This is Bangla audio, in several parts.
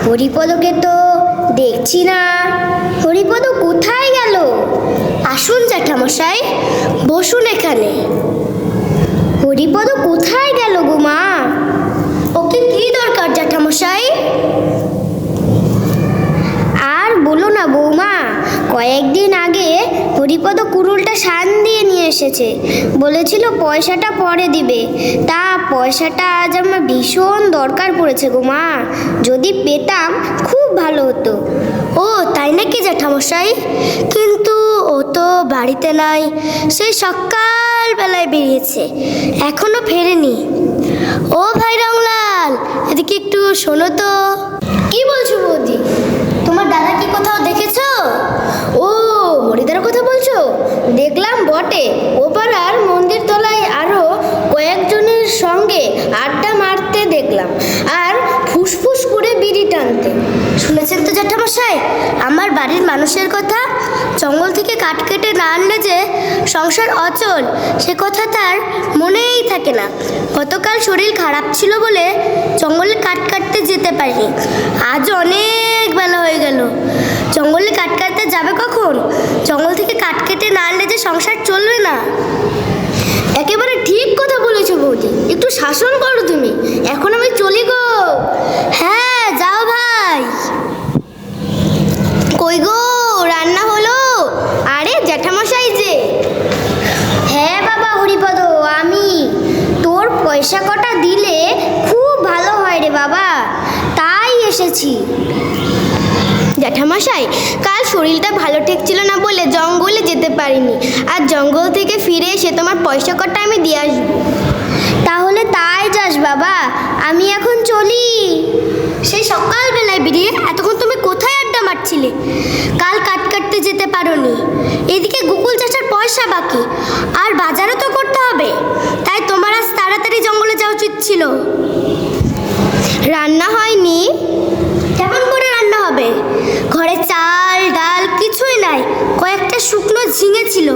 হরিপদকে তো দেখছি না। হরিপদ কোথায় গেল? আসুন জ্যাঠামশাই, বসুন এখানে। হরিপদ কোথায় গেল গো মা? ওকে কি দরকার জ্যাঠামশাই? আর বলো না বৌমা, কয়েকদিন আগে হরিপদ কুড়ুলটা শান দিয়ে নিয়ে এসেছে, বলেছিল পয়সাটা পরে দিবে। তা পয়সাটা আজ আমার ভীষণ দরকার পড়েছে গো মা, যদি পেতাম খুব ভালো হতো। ও তাই নাকি জ্যাঠামশাই? কিন্তু ও তো বাড়িতে নাই, সেই সকালবেলায় বেরিয়েছে, এখনো ফেরেনি। ও ভাই রংলাল, এদিকে একটু শোনো তো। কি বলছো বৌদি? তোমার দাদা কি কোথাও দেখেছো? ও হরিদার কথা বলছো? দেখলাম বটে, ও পাড়ার মন্দির তলায় আরো কয়েকজনের সঙ্গে আড্ডা মারতে দেখলাম, আর ফুসফুস করে বিড়ি টানতে। শুনেছেন তো জ্যাঠামশাই আমার বাড়ির মানুষের কথা? জঙ্গল থেকে কাঠ কেটে না আনলে যে সংসার অচল, সে কথা তার মনেই থাকে না। গতকাল শরীর খারাপ ছিল বলে জঙ্গলে কাঠ কাটতে যেতে পারিনি। আজ অনেক বেলা হয়ে গেল, জঙ্গলে কাঠ কাটতে যাবে কখন? জঙ্গল থেকে কাঠ কেটে না আনলে যে সংসার চলবে না। একেবারে ঠিক কথা বলেছো বৌদি, একটু শাসন করো তুমি। এখন আমি চলি গো। হ্যাঁ যাও ভাই। কই গো, রান্না হলো? আরে জ্যাঠামশাই যে। হ্যাঁ বাবা হরিপদ, আমি। তোর পয়সা কটা দিলে খুব ভালো হয় রে বাবা, তাই এসেছি। জ্যাঠামশাই কাল শরীরটা ভালো ঠেকছিল না বলে জঙ্গলে যেতে পারিনি, আর জঙ্গল থেকে ফিরে এসে তোমার পয়সা কটা আমি দিয়ে আসবো। তাহলে তাই যাস বাবা, আমি এখন চলি। সেই সকালবেলায় বেরিয়ে এতক্ষণ তুমি কোথায় আড্ডা মারছিলে? কাল কাট কাটতে যেতে পারোনি, এদিকে গোকুল চাচার পয়সা বাকি, আর বাজারও তো করতে হবে, তাই তোমার আজ তাড়াতাড়ি জঙ্গলে যাওয়া উচিত ছিল। রান্না হয়নি? কেমন করে রান্না হবে? ঘরে চাল ডাল কিছুই নাই, কয়েকটা শুকনো ঝিঙে ছিল,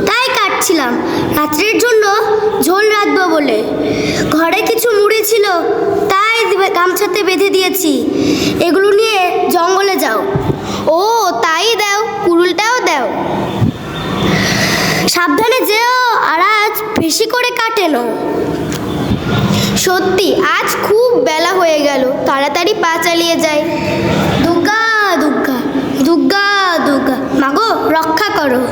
তাই কাটছিলাম রাত্রের জন্য ঝোল রাঁধবো বলে। ঘরে কিছু মুড়ি ছিল, তাই গামছাতে বেঁধে দিয়েছি। এগুলো নিয়ে জঙ্গলে যাও। ও তাই দাও, কুড়ুলটাও দাও। সাবধানে যেও, আর আজ বেশি করে কাটেনো। সত্যি আজ খুব বেলা হয়ে গেল, তাড়াতাড়ি পা চালিয়ে যাই। দুর্গা দুর্গা দুর্গা দুর্গা, মাগো রক্ষা করো।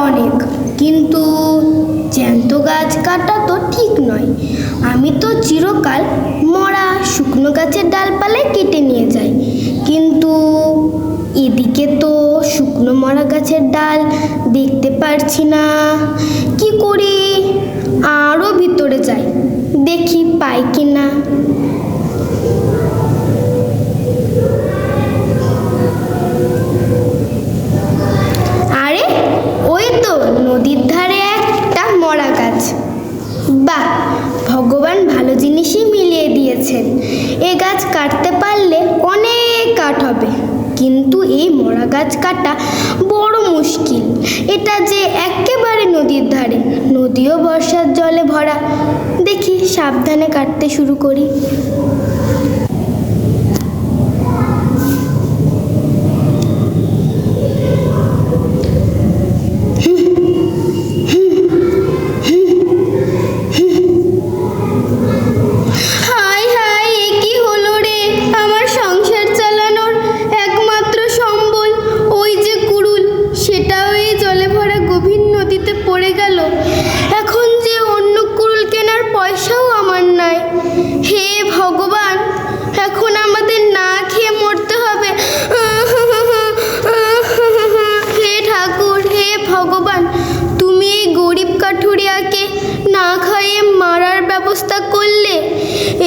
অনেক, কিন্তু জ্যান্ত গাছ কাটা তো ঠিক নয়। আমি তো চিরকাল মরা শুকনো গাছের ডালপালায় কেটে নিয়ে যাই, কিন্তু এদিকে তো শুকনো মরা গাছের ডাল দেখতে পারছি না। কি করি? আরও ভিতরে যাই, দেখি পাই কি না। আরে ওই তো নদীর ধারে একটা মরা গাছ। বাহ, ভগবান ভালো জিনিসই মিলিয়ে দিয়েছেন। এ গাছ কাটতে পারলে অনেক কাঠ হবে, কিন্তু এই মরা গাছ কাটা বড় মুশকিল। এটা যে একেবারে নদীর ধারে, নদীও বর্ষার জলে ভরা। দেখি সাবধানে কাটতে শুরু করি। এখন যে অন্য কুড়ুল কেনার পয়সাও আমার নাই। হে ভগবান, এখন আমাদের না খেয়ে মরতে হবে। হে ঠাকুর, হে ভগবান, তুমি এই গরিব কাঠুরিয়াকে না খাইয়ে মারার ব্যবস্থা করলে,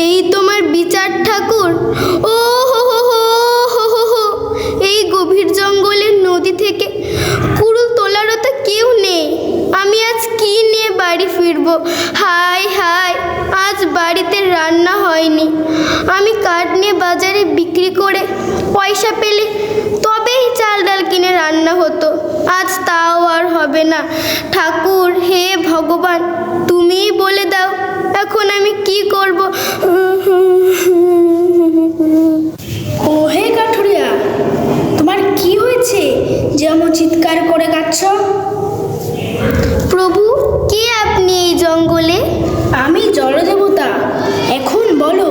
এই তোমার বিচার ঠাকুর। ও হো হো হো হো হো, এই গভীর জঙ্গলের নদী থেকে কুড়ুল তোলারও তো কেউ নেই। আমি আজ কি নিয়ে বাড়ি ফিরবো? হায় হায়। আজ বাড়িতে রান্না হয়নি। আমি কাঠ নিয়ে বাজারে বিক্রি করে পয়সা পেলে তবেই চাল ডাল কিনে রান্না হতো। আজ তাও আর হবে না। ঠাকুর, হে ভগবান, তুমিই বলে দাও এখন আমি কি করব। ও হে কাঠুরিয়া, তোমার কি হয়েছে যেমন চিৎকার করে কাঁদছ? প্রভু, কে আপনি এই জঙ্গলে? আমি জলদেবতা। এখন বলো,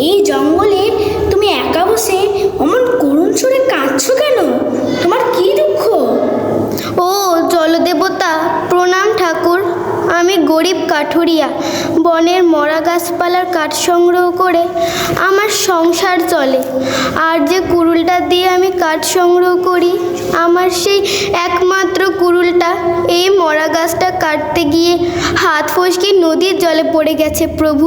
এই জঙ্গলে তুমি একা বসে অমন করুণ সুরে কাঁদছ কেন? তোমার কি দুঃখ? ও জলদেবতা, প্রণাম ঠাকুর। আমি গরিব কাঠুরিয়া, বনের মরা গাছপালার কাঠ সংগ্রহ করে আমার সংসার চলে। আর যে কুড়ুলটা দিয়ে আমি কাঠ সংগ্রহ করি, আমার সেই একমাত্র কুড়ুলটা এই মরা গাছটা কাটতে গিয়ে হাত ফসকে নদীর জলে পড়ে গেছে প্রভু।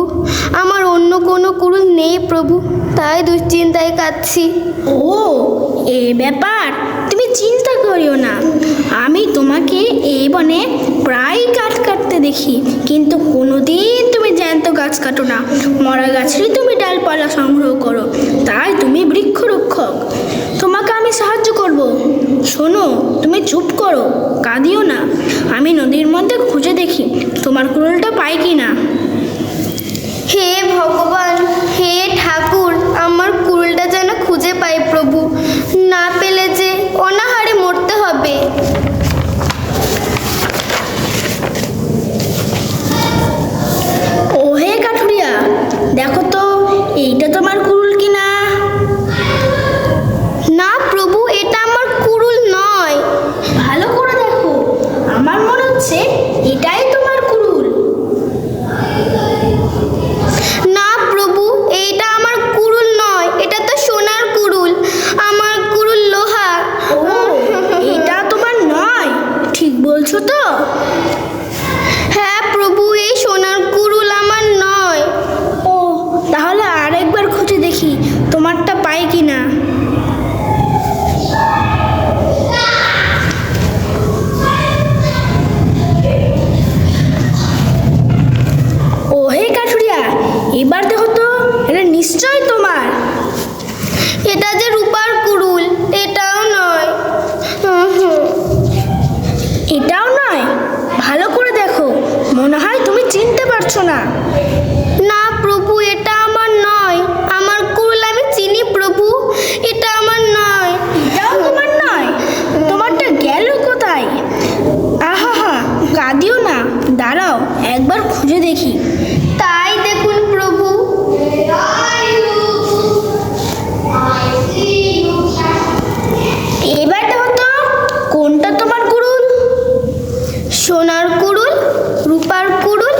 আমার অন্য কোনো কুড়ুল নেই প্রভু, তাই দুশ্চিন্তায় কাঁদছি। ও, এ ব্যাপার, তুমি চিন্তা করিও না। আমি তোমাকে এই বনে প্রায় কাঠ কাটতে দেখি, কিন্তু কোনোদিন তুমি জ্যান্ত গাছ কাটো না। মরা গাছেরই তুমি ডালপালা সংগ্রহ করো, তাই তুমি বৃক্ষরক্ষক। তোমাকে আমি সাহায্য করব। শোনো, তুমি চুপ করো, কাঁদিও না। আমি নদীর মধ্যে খুঁজে দেখি তোমার কুড়ুলটা পাই কি না। হে ভগবান, হে ঠাকুর, আমার কুড়ুলটা যেন খুঁজে পাই প্রভু, না পেলে যে অনাহারে মরতে হবে। ও হে কাঠুরিয়া, দেখো তো এইটা তোমার কুড়ুল কিনা। না প্রভু, এটা আমার কুড়ুল নয়। ভালো করে দেখো, আমার মনে হচ্ছে এটাই তোমার কুড়ুল। না প্রভু, এইটা আমার কুড়ুল নয়, এটা তো সোনার কুড়ুল। আমার কুড়ুল লোহার। ও, এটা তোমার নয়, ঠিক বলছো তো? হ্যাঁ প্রভু, এই সোনার কুড়ুল আমার নয়। ও, তাহলে আরেকবার খুঁজে দেখি তোমারটা পাই কি না। ও হে কাঠুরিয়া, এবার দেখো তো, এটা নিশ্চয় তোমার। এটা যে রূপার কুড়ুল, এটাও নয়। এটাও নয়, ভালো করে দেখো, মনে হয় তুমি চিনতে পারছো না। না প্রভু, এটা আমার নয়। আমার কুড়ুল আমি চিনি প্রভু, এটা আমার নয়। এটাও তোমার নয়, তোমারটা গেল কোথায়? আহা হা, কাঁদিও না, দাঁড়াও একবার খুঁজে দেখি। তাই দেখুন প্রভু। এবার দেখো তো, কোনটা তোমার কুড়ুল? সোনার কুড়ুল, রূপার কুড়ুল,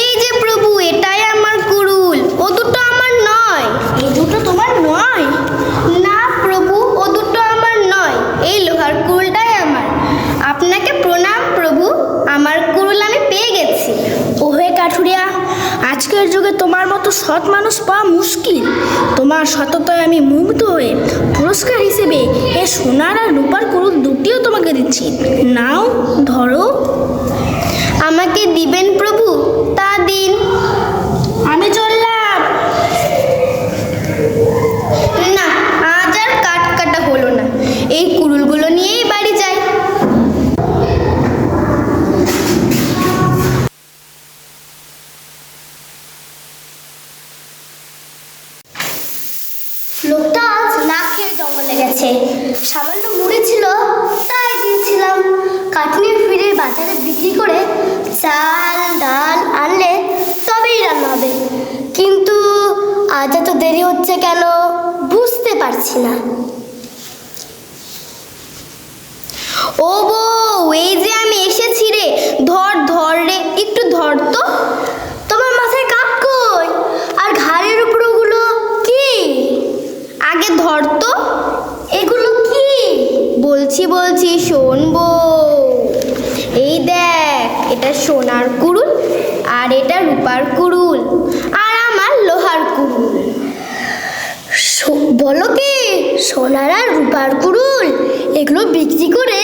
এই যে প্রভু, এটাই আমার কুড়ুল। ও দুটো আমার নয়। এই দুটো তোমার নয়? না প্রভু, ও দুটো আমার নয়, এই লোহার কুড়ুলটাই আমার। আপনাকে প্রণাম প্রভু, আমার কুড়ুল আমি পেয়ে গেছি। ও হে কাঠুরিয়া, আজকের যুগে তোমার মতো সৎ মানুষ পাওয়া মুশকিল। তোমার সততায় আমি মুগ্ধ হয়ে পুরস্কার হিসেবে এ সোনার আর রূপার কুড়ুল দুটিও তোমাকে দিচ্ছি। নাও, ধরো। আমাকে দিবেন প্রভু? তা দিন। আমি চললাম। না, আজ আর কাঠ কাটা হলো না, এই কুড়ুলগুলো নিয়েই বাড়ি যাই। লোকটা আজ না খেয়ে জঙ্গলে গেছে। সামান্য মুড়ি ছিল, তাই দিয়েছিলাম। কাঠ নিয়ে ফিরে বাজারে বিক্রি করে চাল ডাল আনলে তবেই রান্না হবে। কিন্তু আজ এত দেরি হচ্ছে কেন বুঝতে পারছি না। ও বউ, এই যে আমি এসেছি রে, ধর ধর রে, একটু ধর তো। তোমার মাথায় কাপ কই? আর ঘাড়ের উপর ওগুলো কি? আগে ধর তো। এগুলো কি? বলছি শোন বউ। এই দেখ, এটা সোনার কুড়ুল, আর এটা রূপার কুড়ুল, আর আমার লোহার কুড়ুল। বলো কি, সোনার আর রূপার কুড়ুল এগুলো বিক্রি করে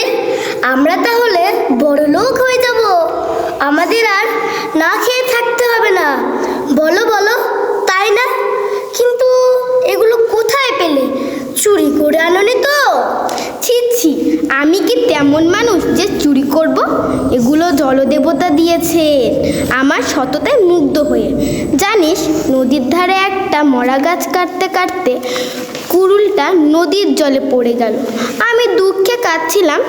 আমরা তাহলে বড় লোক হয়ে যাব। আমাদের আর না খেয়ে থাকতে হবে না। আমি কি তেমন মানুষ যে চুরি করব? এগুলো জলদেবতা দিয়েছে আমার সততায় মুগ্ধ হয়ে। জানিস, নদীর ধারে একটা মরা গাছ কাটতে কাটতে কুড়ুলটা নদীর জলে পড়ে গেল। আমি দুঃখে কাঁদছিলাম।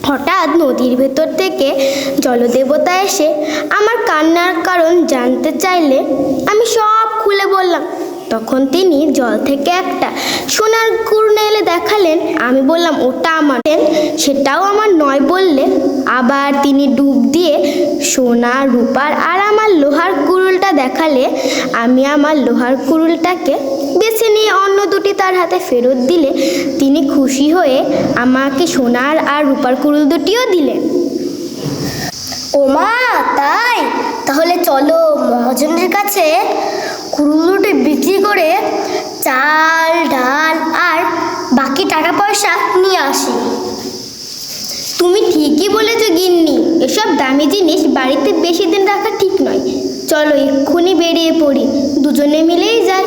হঠাৎ নদীর ভেতর থেকে জলদেবতা এসে আমার কান্নার কারণ জানতে চাইলে আমি সব খুলে বললাম। তখন তিনি জল থেকে একটা সোনার কুড়ুল এনে দেখালেন। আমি বললাম, ওটা আমার। সেটাও আমার নয় বললে আবার তিনি ডুব দিয়ে সোনা, রূপার আর আমার লোহার কুড়ুলটা দেখালে আমি আমার লোহার কুড়ুলটাকে বেছে নিয়ে অন্য দুটি তার হাতে ফেরত দিলে তিনি খুশি হয়ে আমাকে সোনার আর রূপার কুড়ুল দুটিও দিলেন। ওমা, তাই? তাহলে চলো মহাজনের কাছে কুড়ুল দুটি বিক্রি করে চাল, ডাল আর বাকি টাকা পয়সা নিয়ে আসি। তুমি ঠিকই বলেছো গিন্নি, এসব দামি জিনিস বাড়িতে বেশি দিন রাখা ঠিক নয়। চলো এক্ষুনি বেরিয়ে পড়ি, দুজনে মিলেই যাই।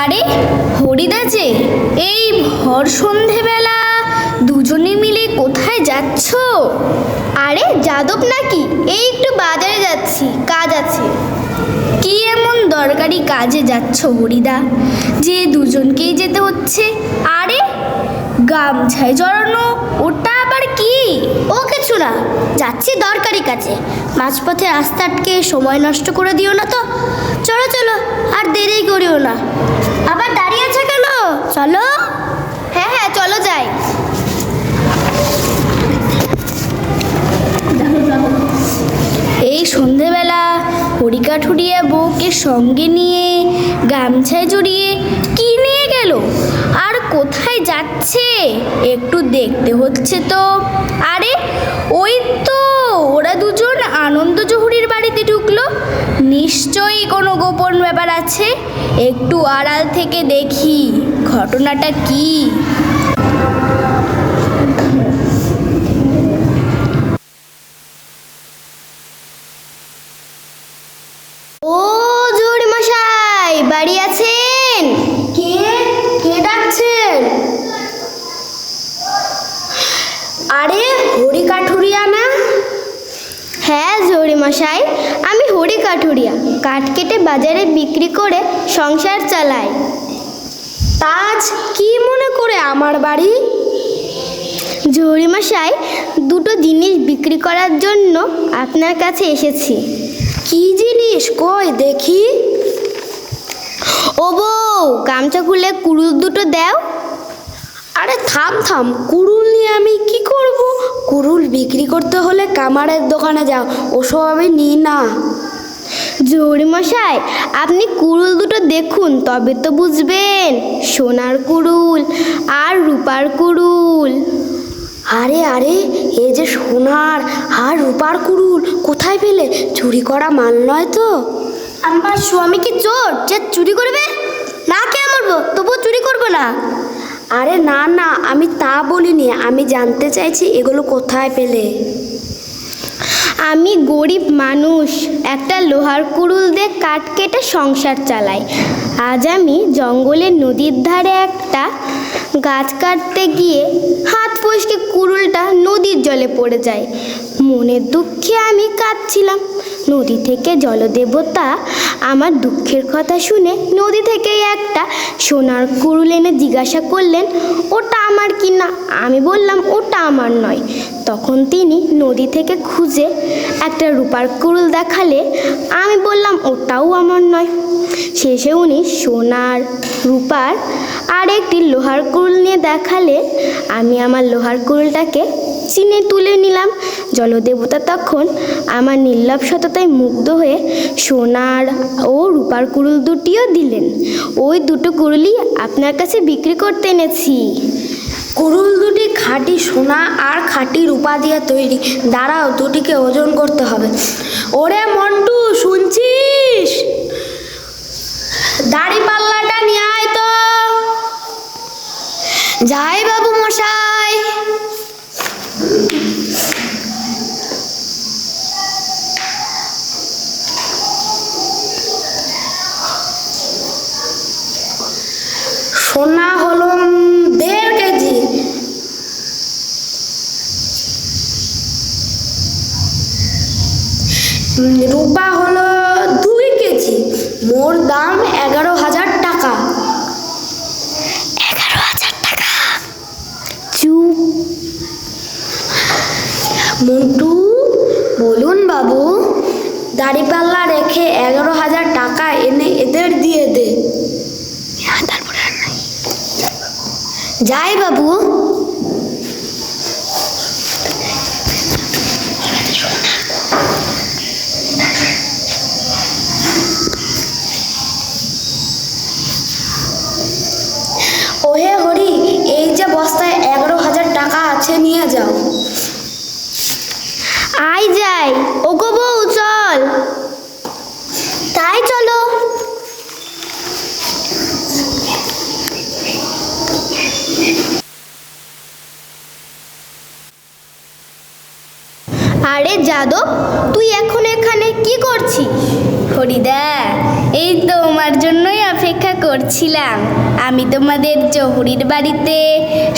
আরে হরিদা যে, এই ভর সন্ধেবেলা দুজনে মিলে কোথায় যাচ্ছ? আরে যাদব নাকি? এই একটু বাজারে যাচ্ছি, কাজ আছে। কি এমন দরকারি কাজে যাচ্ছ হরিদা যে দুজনকেই যেতে হচ্ছে? আরে গামছায় জড়ানো ওটা আবার কি? ও কিছু না, যাচ্ছি দরকারি কাজে। মাঝপথে রাস্তা আটকে সময় নষ্ট করে দিও না তো। চলো চলো, আর দেরি করিও না। আবার দাঁড়িয়ে আছে কেন? চলো। হ্যাঁ হ্যাঁ, চলো যাই। এই সন্ধেবেলা হরিকাঠুরিয়া বউকে সঙ্গে নিয়ে গামছায় জড়িয়ে কি নিয়ে গেল আর কোথায় যাচ্ছে একটু দেখতে হচ্ছে তো। আরে ওই তো ওরা দুজন আনন্দ জহুরির বাড়িতে ঢুকলো। নিশ্চয়ই কোনো গোপন ব্যাপার আছে। একটু আড়াল থেকে দেখি ঘটনাটা কি। ও জহুরি মশাই, বাড়ি আছেন? কে কে ডাকছেন? আরে হরি কাঠুরিয়া না? হ্যাঁ জহুরি মশাই, আমি হরি কাঠুরিয়া। কাঠ কেটে বাজারে বিক্রি করে সংসার চালাই। তাজ কি মনে করে আমার বাড়ি? জহুরি মশাই, দুটো জিনিস বিক্রি করার জন্য আপনার কাছে এসেছি। কি জিনিস? কই দেখি। ও বউ, গামছা খুলে কুড়ুল দুটো দাও। আরে থাম থাম, কুড়ুল নিয়ে আমি কি করব? কুড়ুল বিক্রি করতে হলে কামারের দোকানে যাও, ওসব আমি নিই না। জহুরি মশাই, আপনি কুড়ুল দুটো দেখুন, তবে তো বুঝবেন। সোনার কুড়ুল আর রূপার কুড়ুল। আরে আরে, এই যে সোনার আর রূপার কুড়ুল কোথায় পেলে? চুরি করা মাল নয় তো? আমার স্বামী কি চোর যে চুরি করবে? না, কে মারবো, তবুও চুরি করবো না। আরে না না, আমি তা বলিনি। আমি জানতে চাইছি এগুলো কোথায় পেলে। আমি গরিব মানুষ, একটা লোহার কুড়ুল দিয়ে কাঠ কেটে সংসার চালাই। আজ আমি জঙ্গলের নদীর ধারে একটা গাছ কাটতে গিয়ে হাত ফসকে কুড়ুলটা নদীর জলে পড়ে যায়। মনের দুঃখে আমি কাঁদছিলাম। নদী থেকে জলদেবতা আমার দুঃখের কথা শুনে নদী থেকেই একটা সোনার কুড়ুল এনে জিজ্ঞাসা করলেন, ওটা আমার কি না? আমি বললাম, ওটা আমার নয়। তখন তিনি নদী থেকে খুঁজে একটা রূপার কুড়ুল দেখালে আমি বললাম, ওটাও আমার নয়। শেষে উনি সোনার, রূপার আর একটি লোহার কুড়ুল নিয়ে দেখালে আমি আমার লোহার কুড়ুলটাকে চিনে তুলে নিলাম। জলদেবতা তখন আমার নির্লভ সততায় মুগ্ধ হয়ে সোনার ও রূপার কুড়ুল দুটিও দিলেন। ওই দুটো কুড়ুলই আপনার কাছে বিক্রি করতে এনেছি। কুড়ুল দুটি খাঁটি সোনা আর খাঁটি রূপা দিয়ে তৈরি। দাঁড়াও, দুটিকে ওজন করতে হবে। ওরে মন্টু, শুনছিস? দাড়ি পাল্লাটা নিয়ে আয় তো। যাই বাবু মশাই। সোনা হলো 1.5 কেজি। রূপা হলো 2 কেজি। মোট দাম 11,000 টাকা। 11,000 টাকা। চুপ। মন্টু, বলুন বাবু। দাড়িপাল্লা রেখে 11,000 টাকা এনে এদের দিয়ে দে। যাই বাবু। ওহে হরি, এই যে বস্তায় 11,000 টাকা আছে, নিয়ে যাও। আই যাই। ওগো বউ, চল। তাই চলো। আরে যাদব, তুই এখন এখানে কি করছিস? হরিদা, এই তোমার জন্যই অপেক্ষা করছিলাম। আমি তোমাদের জহুরির বাড়িতে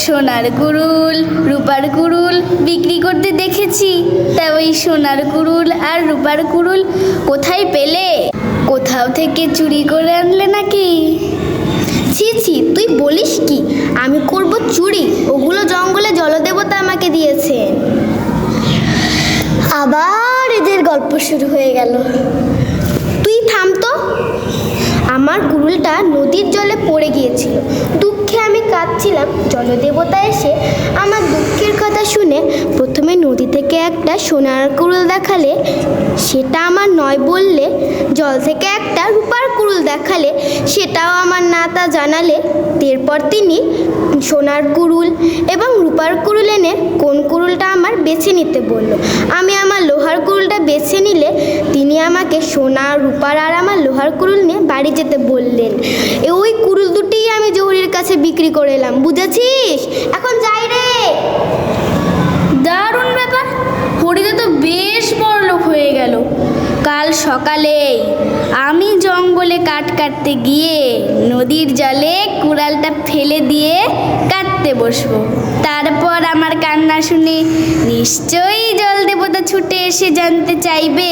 সোনার কুড়ুল, রূপার কুড়ুল বিক্রি করতে দেখেছি। তা ওই সোনার কুড়ুল আর রূপার কুড়ুল কোথায় পেলে? কোথাও থেকে চুরি করে আনলে নাকি? ছি ছি, তুই বলিস কি? আমি করব চুরি? ওগুলো জঙ্গলে জলদেবতা আমাকে দিয়েছেন। আবার এদের গল্প শুরু হয়ে গেল। তুই থাম তো। আমার কুড়ুলটা নদীর জলে পড়ে গিয়েছিল। দুঃখে আমি কাঁদছিলাম। জলদেবতা এসে আমার দুঃখের কথা শুনে প্রথমে নদী থেকে একটা সোনার কুড়ুল দেখালে, সেটা আমার নয় বললে। জল থেকে একটা রূপার কুড়ুল দেখালে, সেটাও আমার না তা জানালে। এরপর তিনি সোনার কুড়ুল এবং রূপার কুড়ুল এনে কোন কুড়ুলটা আমার বেছে নিতে বলল। আমি আমার লোহার কুড়ুলটা বেছে নিলে তিনি আমাকে সোনা, রূপার আর আমার লোহার কুড়ুল নিয়ে বাড়ি যেতে বললেন। ওই কুড়ুল দুটিই আমি জহুরির কাছে বিক্রি করে এলাম, বুঝেছিস? এখন যাই রে। দারুণ ব্যাপার। হরিদা তো বেশ বড়লোক হয়ে গেল। কাল সকালেই আমি জঙ্গলে কাঠ কাটতে গিয়ে নদীর জলে কুড়ালটা ফেলে দিয়ে কাটতে বসবো। তারপর আমার কান্না শুনে নিশ্চয়ই জল দেবতা ছুটে এসে জানতে চাইবে।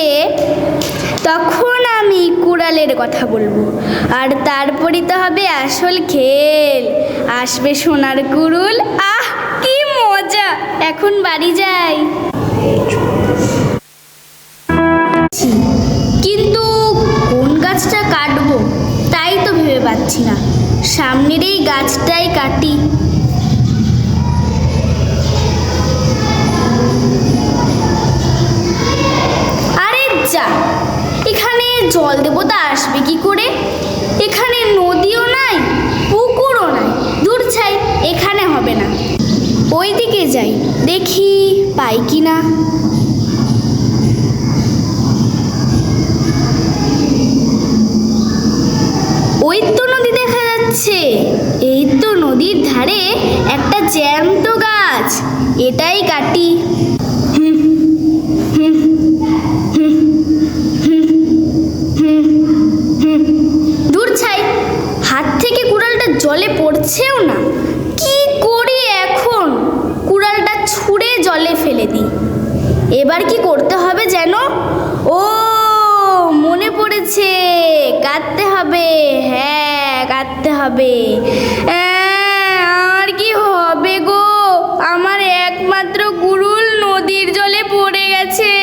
তখন আমি কুড়ালের কথা বলবো, আর তারপরই তো হবে আসল খেল। আসবে সোনার কুড়ুল। আহ, কি মজা! এখন বাড়ি যাই। কিন্তু কোন গাছটা কাটবো তাই তো ভেবে পাচ্ছি না। সামনের এই গাছটাই কাটি। আরে যা, এখানে জল দেবতা আসবে কি করে? এখানে নদীও নাই, পুকুরও নাই। দূর ছাই, এখানে হবে না। ওইদিকে যাই, দেখি পাই কি না। ওই তো নদী দেখা যাচ্ছে। এই তো নদীর ধারে একটা জ্যান্ত গাছ। এটাই কাটি। দূর ছাই, হাত থেকে কুড়ালটা জলে পড়ছেও না। কি করি এখন? কুড়ালটা ছুঁড়ে জলে ফেলে দিই। এবার কি করতে হবে যেন? ও, মনে পড়েছে, কাটতে হবে। হ্যাঁ, কাটতে হবে। আর কি হবে গো? আমার একমাত্র কুড়ুল নদীর জলে পড়ে গেছে।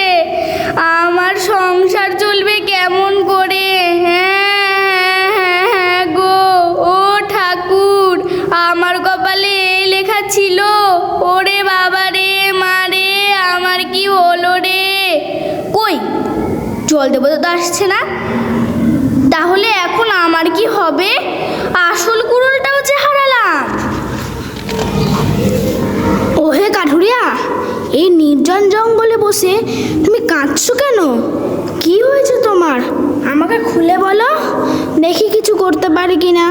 আমার সংসার চলবে কেমন করে? হ্যাঁ গো, ও ঠাকুর, আমার কপালে এই লেখা ছিল। ওরে বাবা রে, মারে, আমার কি হলো রে? কই, জল দেবতা তো আসছে না। তাহলে এখন আমার কি হবে? আসল কুড়ুলটাও যে হারালাম। ওহে কাঠুরিয়া, এই নির্জন জঙ্গলে বসে তুমি কাঁদছো কেন? কি হয়েছে তোমার? আমাকে খুলে বলো, দেখি কিছু করতে পারি কিনা।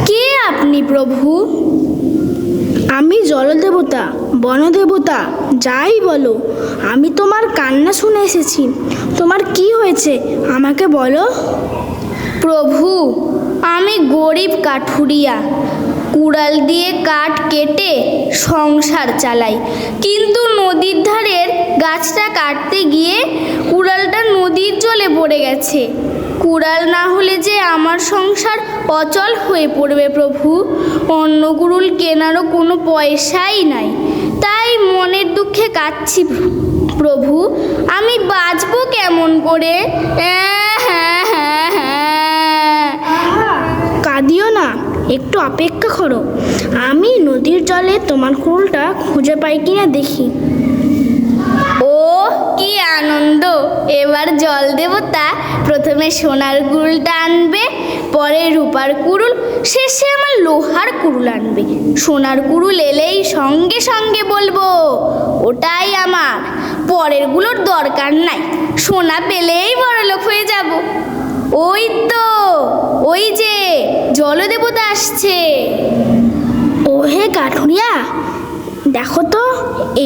কে আপনি প্রভু? আমি জলদেবতা, বনদেবতা, যাই বলো। আমি তোমার কান্না শুনে এসেছি। তোমার কি হয়েছে আমাকে বলো। প্রভু, আমি গরিব কাঠুরিয়া, কুড়াল দিয়ে কাঠ কেটে সংসার চালাই, কিন্তু নদীর ধারের গাছটা কাটতে গিয়ে কুড়ালটা নদীর জলে পড়ে গেছে। কুড়াল না হলে যে আমার সংসার অচল হয়ে পড়বে প্রভু। অন্য কুড়ুল কেনারও কোনো পয়সাই নাই, তাই মনের দুঃখে কাঁদছি প্রভু। আমি বাঁচবো কেমন করে? কাঁদিও না, একটু অপেক্ষা করো। আমি নদীর জলে তোমার কুড়ুলটা খুঁজে পাই কিনা দেখি। ও কি আনন্দ! এবার জল দেবতা প্রথমে সোনার কুড়ুলটা আনবে, পরে রূপার কুড়ুল, শেষে আমার লোহার কুড়ুল আনবে। সোনার কুড়ুল এলেই সঙ্গে সঙ্গে বলবো ওটাই আমার, পরেরগুলোর দরকার নাই। সোনা পেলেই বড়লোক হয়ে যাব। ওই তো, ওই যে জলদেবতা আসছে। ও হে কাঠুরিয়া, দেখো তো,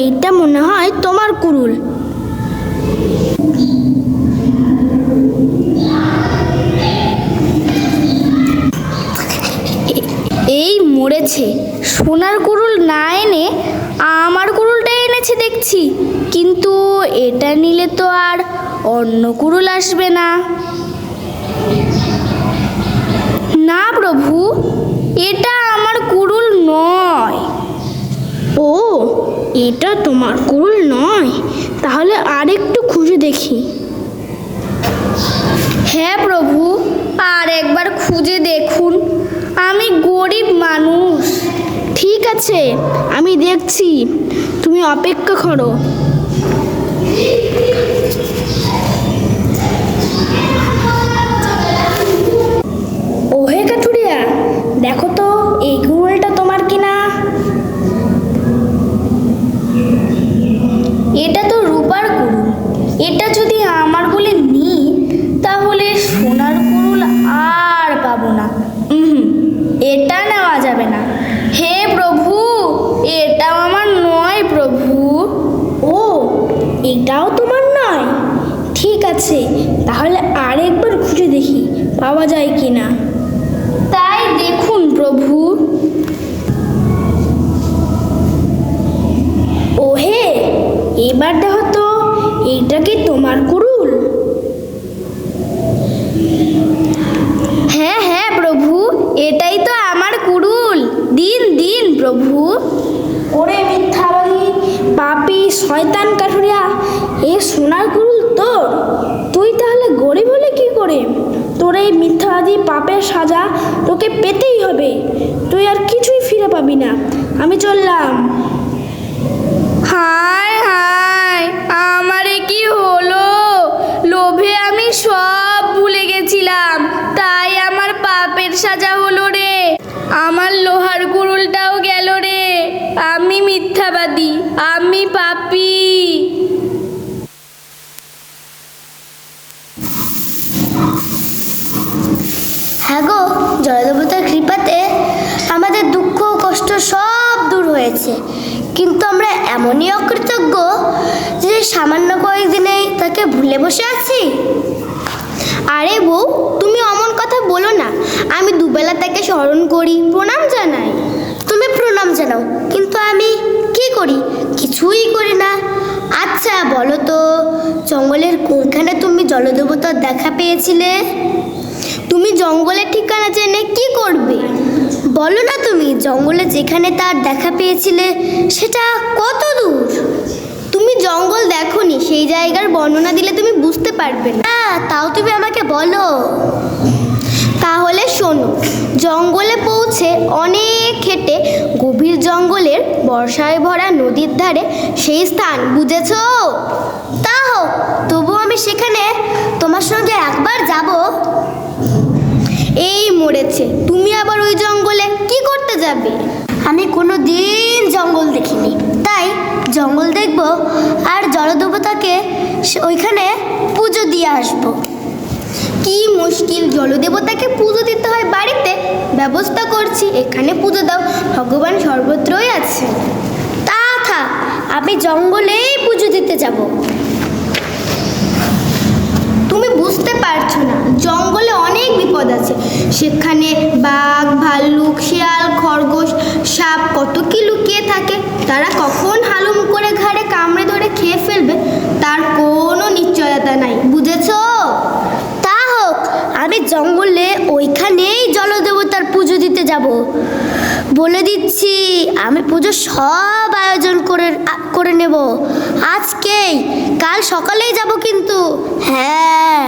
এইটা মনে হয় তোমার কুড়ুল। এই মরেছে, সোনার কুড়ুল না এনে আমার কুড়ুলটা এনেছে দেখছি। কিন্তু এটা নিলে তো আর অন্য কুড়ুল আসবে না। না প্রভু, এটা আমার কুড়ুল নয়। ও, এটা তোমার কুড়ুল নয়? তাহলে আরেকটু খুঁজে দেখি। হ্যাঁ প্রভু, আর একবার খুঁজে দেখুন, আমি গরিব মানুষ। ঠিক আছে, আমি দেখছি, তুমি অপেক্ষা করো। ওহে কাঠুরিয়া, দেখো তো এই কুড়ুলটা তোমার কিনা। এটা তো রূপার কুড়ুল, এটা যদি আমার বলে নিই তাহলে সোনার কুড়ুল আর পাবো না। এটা নেওয়া যাবে না। হে প্রভু, এটাও আমার নয় প্রভু। ও, এটাও তোমার নয়? ঠিক আছে, তাহলে আরেকবার খুঁজে দেখি পাওয়া যায় কিনা। তাই দেখুন প্রভু। ওহে, এবার দেখো তো, এইটা কি তোমার কুড়ুল? হ্যাঁ হ্যাঁ প্রভু, এটাই তো আমার কুড়ুল। দিন দিন প্রভু। ওরে মিথ্যাবাদী, পাপী, শয়তান কাঠুরিয়া, এ সোনার কুড়ুল তোর? তুই তাহলে গরিব হলে কি করে? তোর এই মিথ্যাবাদী পাপের সাজা তোকে পেতেই হবে। তুই আর কিছুই ফিরে পাবি না। আমি চললাম। হায় হায়, আমারে কি হলো? লোভে আমি সব ভুলে গেছিলাম, তাই আমার পাপের সাজা হলো রে। আমার লোহার কুড়ুলটাও গেল রে। আমি মিথ্যাবাদী, আমি পাপী। হ্যাঁ গো, জলদেবতার কৃপাতে আমাদের দুঃখ কষ্ট সব দূর হয়েছে, কিন্তু আমরা এমনই অকৃতজ্ঞ যে সামান্য কয়েকদিনেই তাকে ভুলে বসে আছি। আরে বউ, তুমি অমন কথা বলো না। আমি দুবেলা তাকে স্মরণ করি, প্রণাম জানাই। তুমি প্রণাম জানাও, কিন্তু আমি কি করি? কিছুই করি না। আচ্ছা বলো তো, জঙ্গলের কোনখানে তুমি জলদেবতার দেখা পেয়েছিলে? তুমি জঙ্গলের ঠিকানা জেনে কি করবে? বলো না, তুমি জঙ্গলে যেখানে তার দেখা পেয়েছিলে সেটা কত দূর? তুমি জঙ্গল দেখোনি, সেই জায়গার বর্ণনা দিলে তুমি বুঝতে পারবে না। তাও তুমি আমাকে বলো। তাহলে শোনো, জঙ্গলে পৌঁছে অনেক হেঁটে গভীর জঙ্গলের বর্ষায় ভরা নদীর ধারে সেই স্থান, বুঝেছো? তা হোক, তবু আমি সেখানে তোমার সঙ্গে একবার যাব। এই মরেছে, তুমি আবার ওই জঙ্গলে কি করতে যাবে? আমি কোনো দিন জঙ্গল দেখিনি, তাই জঙ্গল দেখব আর জলদেবতাকে ওইখানে পুজো দিয়ে আসবো। কি মুশকিল, জলদেবতাকে পুজো দিতে হয় বাড়িতে, ব্যবস্থা করছি, এখানে পুজো দাও, ভগবান সর্বত্রই আছে। তা থাক, আমি জঙ্গলেই পুজো দিতে যাব। তুমি বুঝতে পারছো না, জঙ্গলে অনেক বিপদ আছে। সেখানে বাঘ, ভাল্লুক, শিয়াল, খরগোশ, সাপ কত কি লুকিয়ে থাকে। তারা কখন হালুম করে ঘাড়ে কামড়ে ধরে খেয়ে ফেলবে তার কোনো নিশ্চয়তা নাই, বুঝেছো? তা হোক, আমি জঙ্গলে ওইখানেই জলদেবতার পুজো দিতে যাব। বলে দিচ্ছি, আমি পুজো সব আয়োজন করে নেব আজকেই। কাল সকালেই যাব কিন্তু। হ্যাঁ।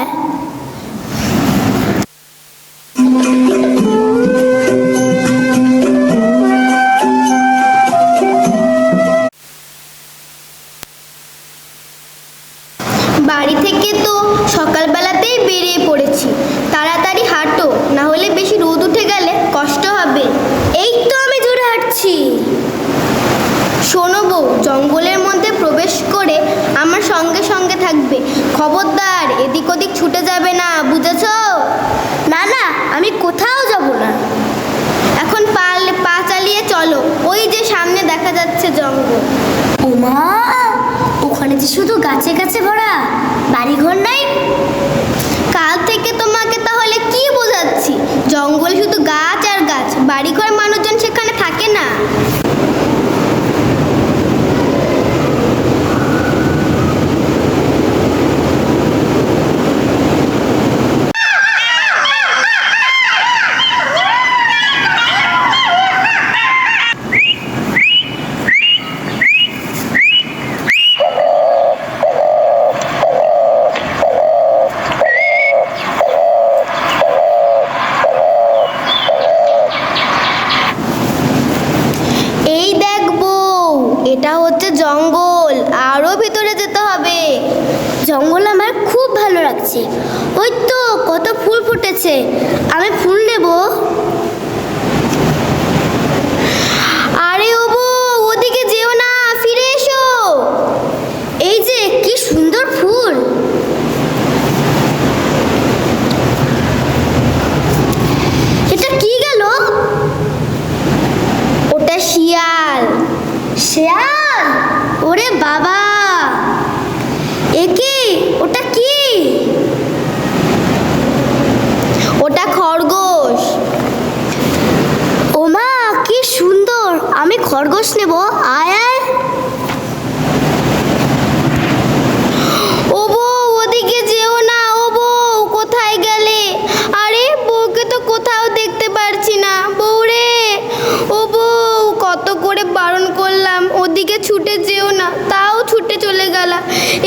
বাড়ি থেকে তো সকালবেলাতেই বেরিয়ে পড়েছি। তাড়াতাড়ি হাঁটো, না হলে বেশি রোদ উঠে গেলে কষ্ট হবে। এই তো আমি জোরে হাঁটছি। শোনো বউ, জঙ্গলের মধ্যে প্রবেশ করে আমার সঙ্গে সঙ্গে থাকবে। খবরদার এদিক ওদিক ছুটে যাবে না, বুঝেছো? না না, আমি কোথাও যাব না। এখন পা চালিয়ে চলো, ওই যে সামনে দেখা যাচ্ছে জঙ্গল। ওমা, ওখানে যে শুধু গাছে গাছে ভরা, বাড়িঘর নাই। কাল থেকে তোমাকে তাহলে কি বোঝাচ্ছি? জঙ্গল শুধু গাছ আর গাছ, বাড়িঘর মানুষজন সেখানে থাকে না। এটা হচ্ছে জঙ্গল, আরো ভিতরে যেতে হবে। জঙ্গল আমার খুব ভালো লাগছে। ওই তো কত ফুল ফুটেছে, আমি ফুল নেব। আরে ও বউ, ওদিকে যেও না, ফিরে এসো। এই যে কি সুন্দর ফুল। এটা কি গেল? ওটা শিয়াল। শিয়াল? ওরে বাবা, এ কি? ওটা কি? ওটা খরগোশ। ওমা, কি সুন্দর। আমি খরগোশ নেব। আয় আয়। ও বউ, ওদিকে যেও না। ও বউ, কোথায় গেলে? আরে বউকে তো কোথাও দেখতে পারছি না। বউ রে, ও বউ, কত করে বারণ করলাম ওদিকে ছুটে যেও না, তাও ছুটে চলে গেলা।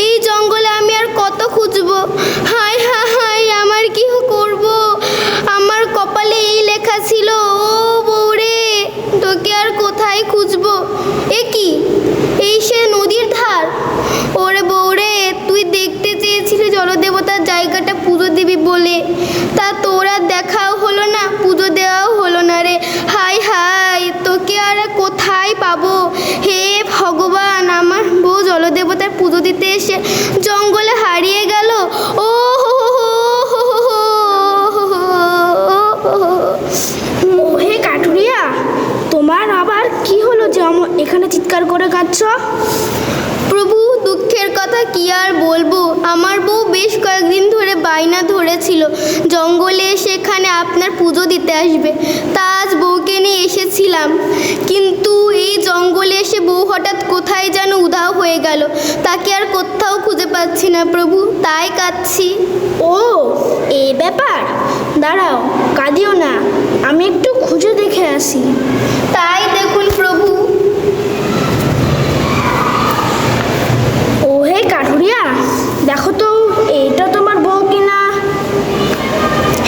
এই জঙ্গলে আমি আর কত খুঁজবো? হায় হায় হায়, আমার কি করব? আমার কপালে এই লেখা ছিল। ও বউ রে, তোকে আর কোথায় খুঁজবো? এ কি, এই সে নদীর ধার। ওরে বউ রে, তুই দেখতে চেয়েছিলি জলদেবতার জায়গাটা পুজো দিবি বলে, তা তোর আর দেখাও হলো না, পুজো দেওয়াও হলো না রে। হায় হায়, তোকে আর কোথায় পাবো? হে ভগবান, আমার বউ জলদেবতার পুজো দিতে এসে জঙ্গলে হারিয়ে গেল। ও হে কাঠুরিয়া, তোমার আবার কি হলো যে এখানে চিৎকার করে কাঁদছ? প্রভু, দুঃখের কথা কি আর বলবো। আমার বউ বেশ কয়েকদিন ধরে বায়না ধরেছিল জঙ্গলে সেখানে আপনার পুজো দিতে আসবে। তা আজ বউকে নিয়ে এসেছিলাম, কিন্তু এই জঙ্গলে এসে বউ হঠাৎ কোথায় যেন উধাও হয়ে গেল। তাকে আর কোথাও খুঁজে পাচ্ছি না প্রভু, তাই কাঁদছি। ও, এই ব্যাপার। দাঁড়াও, কাঁদিও না, আমি একটু খুঁজে দেখে আসি। তাই দেখুন প্রভু। ও হে কাঠুরিয়া, দেখো তো এইটা তোমার বউ কিনা?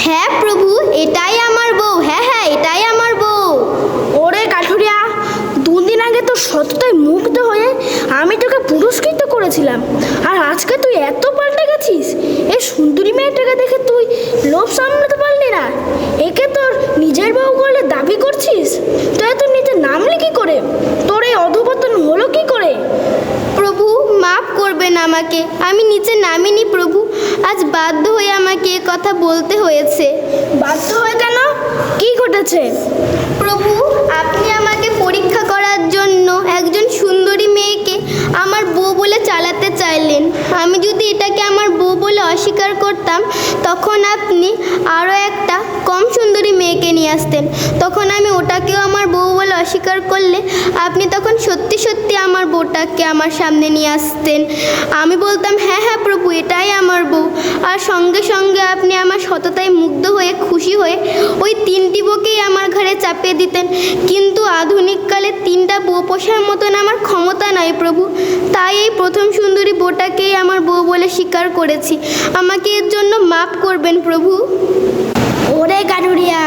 হ্যাঁ প্রভু, এটাই আমার বউ। হ্যাঁ হ্যাঁ, এটাই আমার বউ। ওরে কাঠুরিয়া, দুদিন আগে তো সততায় মুগ্ধ হয়ে আমি তোকে পুরস্কৃত করেছিলাম, আর আজকে তুই এত পাল্টে গেছিস। এই সুন্দরী মেয়েটাকে দেখে তুই লোভ সামলাতে পারলি না, একে তোর নিজের বউ বলে দাবি করছিস। তুই এত নিচে নামলি কি করে? তোর এই অধঃপতন হলো কি করে? প্রভু, মাফ করবেন আমাকে, আমি নিচে নামিনি প্রভু। আজ বাধ্য হয়ে আমাকে এ কথা বলতে হয়েছে। বাধ্য হয়ে কেন? কি ঘটেছে? প্রভু, আপনি আমাকে পরীক্ষা করার জন্য একজন সুন্দরী মেয়েকে আমার বউ বলে চালাতে চাইলেন। চাইলেন। আমি যদি এটাকে আমার বউ বলে অস্বীকার করতাম, তখন আপনি আরও একটা কম সুন্দরী মেয়েকে নিয়ে আসতেন। তখন আমি ওটাকেও আমার বউ বলে অস্বীকার করলে আপনি তখন সত্যি সত্যি আমার বউটাকে আমার সামনে নিয়ে আসতেন। আমি বলতাম, হ্যাঁ হ্যাঁ প্রভু, এটাই আমার বউ। আর সঙ্গে সঙ্গে আপনি আমার সততায় মুগ্ধ হয়ে খুশি হয়ে ওই 3টি বউকেই আমার ঘাড়ে চাপিয়ে দিতেন। কিন্তু আধুনিককালে 3টা বউ পোষার মতন আমার ক্ষমতা নাই প্রভু। তাই এই প্রথম সুন্দরী বউটাকেই আমার বউ বলে স্বীকার করেছি। আমাকে এর জন্য মাফ করবেন প্রভু। ওরে কাঠুরিয়া,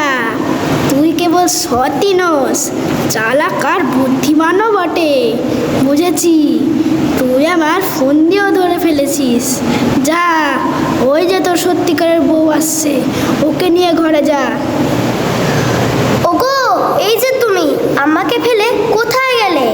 তুই কেবল সতই নস, চালাক আর বুদ্ধিমানও বটে। বুঝেছি, তুই আমার ফোন দিয়েও ধরে ফেলেছিস। যা, ওই যে তোর সত্যিকারের বউ আসছে, ওকে নিয়ে ঘরে যা। ওগো, এই যে তুমি আমাকে ফেলে কোথায় গেলে?